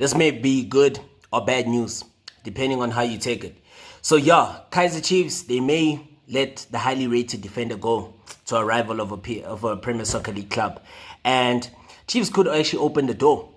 This may be good or bad news, depending on how you take it. So yeah, Kaizer Chiefs, they may let the highly rated defender go to a rival of a Premier Soccer League club. And Chiefs could actually open the door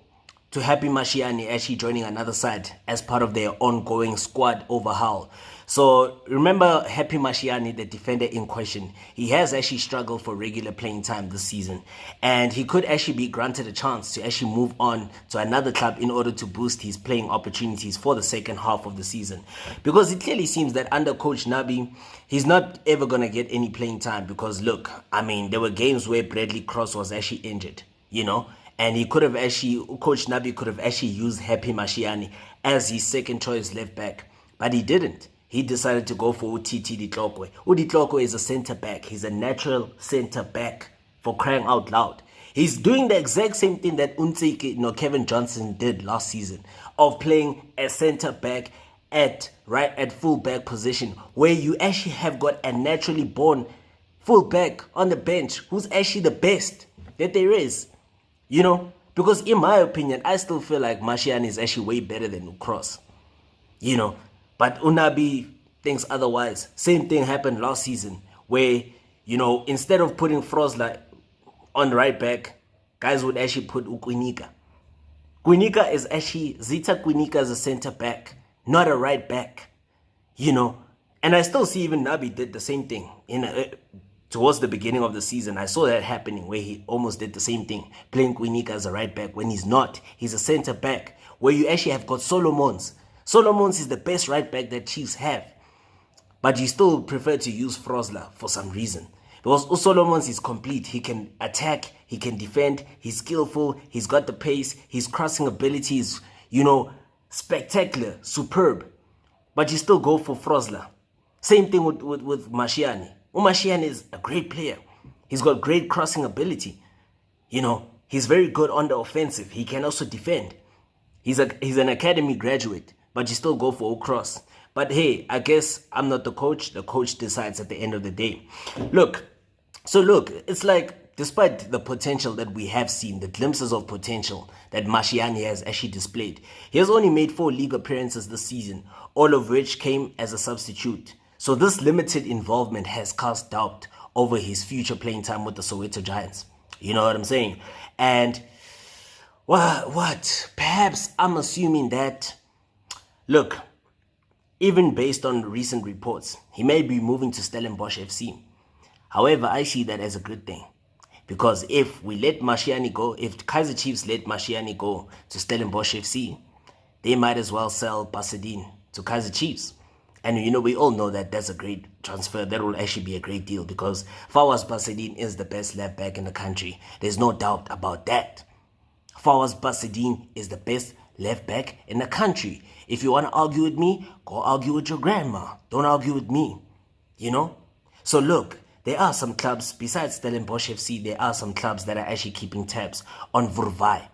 to Happy Mashiane actually joining another side as part of their ongoing squad overhaul. So remember Happy Mashiane, the defender in question, he has actually struggled for regular playing time this season, and he could actually be granted a chance to actually move on to another club in order to boost his playing opportunities for the second half of the season, because it clearly seems that under Coach Nabi, he's not ever going to get any playing time. Because look, I mean, there were games where Bradley Cross was actually injured, and he could have actually, Coach Nabi could have actually used Happy Mashiane as his second choice left back, but he didn't. He decided to go for Utiti Ditlokwe. Ditlokwe is a center back. He's a natural center back, for crying out loud. He's doing the exact same thing that Kevin Johnson did last season, of playing a center back at full back position, where you actually have got a naturally born full back on the bench who's actually the best that there is. Because in my opinion, I still feel like Mashiane is actually way better than Ukros. But Unabi thinks otherwise. Same thing happened last season, where, instead of putting Frosla on right back, guys would actually put Ukwinika. Zita Kwinika is a center back, not a right back. And I still see even Nabi did the same thing towards the beginning of the season. I saw that happening, where he almost did the same thing, playing Kwinika as a right back when he's not. He's a center back, where you actually have got Solomons. Solomons is the best right back that Chiefs have, but you still prefer to use Frosla for some reason. Because Solomons is complete. He can attack, he can defend, he's skillful, he's got the pace, his crossing ability is, spectacular, superb. But you still go for Frosla. Same thing with Mashiane. Mashiane is a great player. He's got great crossing ability. He's very good on the offensive. He can also defend. He's an academy graduate, but you still go for Ukros. But hey, I guess I'm not the coach. The coach decides at the end of the day. Look, it's like, despite the potential that we have seen, the glimpses of potential that Mashiane has actually displayed, he has only made 4 league appearances this season, all of which came as a substitute. So this limited involvement has cast doubt over his future playing time with the Soweto Giants. You know what I'm saying? And what? Perhaps I'm assuming that, look, even based on recent reports, he may be moving to Stellenbosch FC. However, I see that as a good thing. Because if we let Mashiane go, if Kaizer Chiefs let Mashiane go to Stellenbosch FC, they might as well sell Basadine to Kaizer Chiefs. And we all know that that's a great transfer. That will actually be a great deal, because Fawaz Basadine is the best left back in the country. There's no doubt about that. Fawaz Basadine is the best left back in the country. If you want to argue with me, go argue with your grandma. Don't argue with me. So look, there are some clubs, besides Stellenbosch FC, there are some clubs that are actually keeping tabs on Vurvai.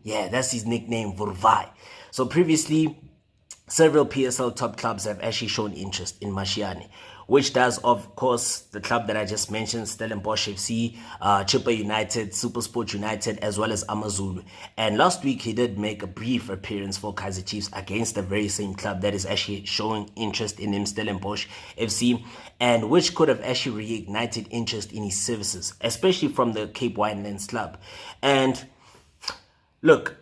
Yeah, that's his nickname, Vurvai. So previously, several PSL top clubs have actually shown interest in Mashiane, which does, of course, the club that I just mentioned, Stellenbosch FC, Chippa United, Supersport United, as well as Amazulu. And last week, he did make a brief appearance for Kaizer Chiefs against the very same club that is actually showing interest in him, Stellenbosch FC, and which could have actually reignited interest in his services, especially from the Cape Winelands club. And look,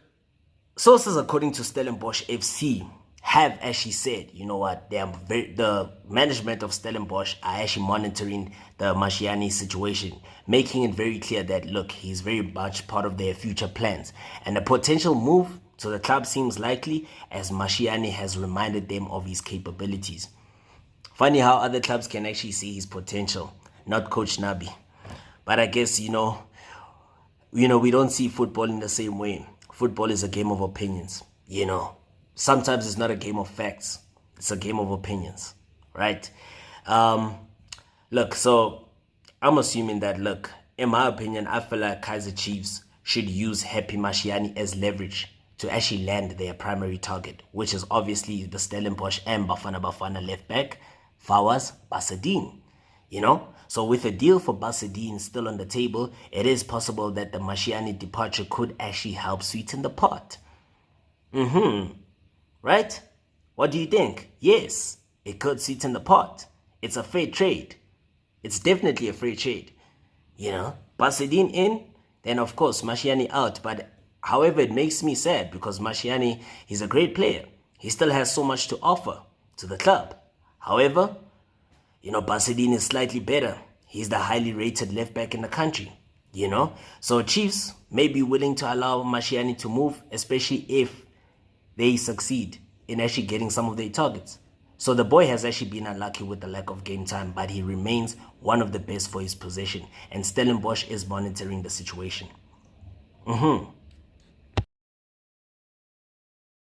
sources according to Stellenbosch FC have actually said, the management of Stellenbosch are actually monitoring the Mashiane situation, making it very clear that, look, he's very much part of their future plans. And a potential move to the club seems likely, as Mashiane has reminded them of his capabilities. Funny how other clubs can actually see his potential, not Coach Nabi. But I guess, we don't see football in the same way. Football is a game of opinions, Sometimes it's not a game of facts. It's a game of opinions, right? Look, so I'm assuming that, look, in my opinion, I feel like Kaizer Chiefs should use Happy Mashiane as leverage to actually land their primary target, which is obviously the Stellenbosch and Bafana left back, Fawaz Basadine, So with a deal for Basadine still on the table, it is possible that the Mashiane departure could actually help sweeten the pot. Right? What do you think? Yes, it could sit in the pot. It's a fair trade. It's definitely a fair trade. Basidin in, then of course Mashiani out. But however, it makes me sad because Mashiani is a great player. He still has so much to offer to the club. However, Basidin is slightly better. He's the highly rated left back in the country. So Chiefs may be willing to allow Mashiani to move, especially if they succeed in actually getting some of their targets. So the boy has actually been unlucky with the lack of game time, but he remains one of the best for his position, and Stellenbosch is monitoring the situation.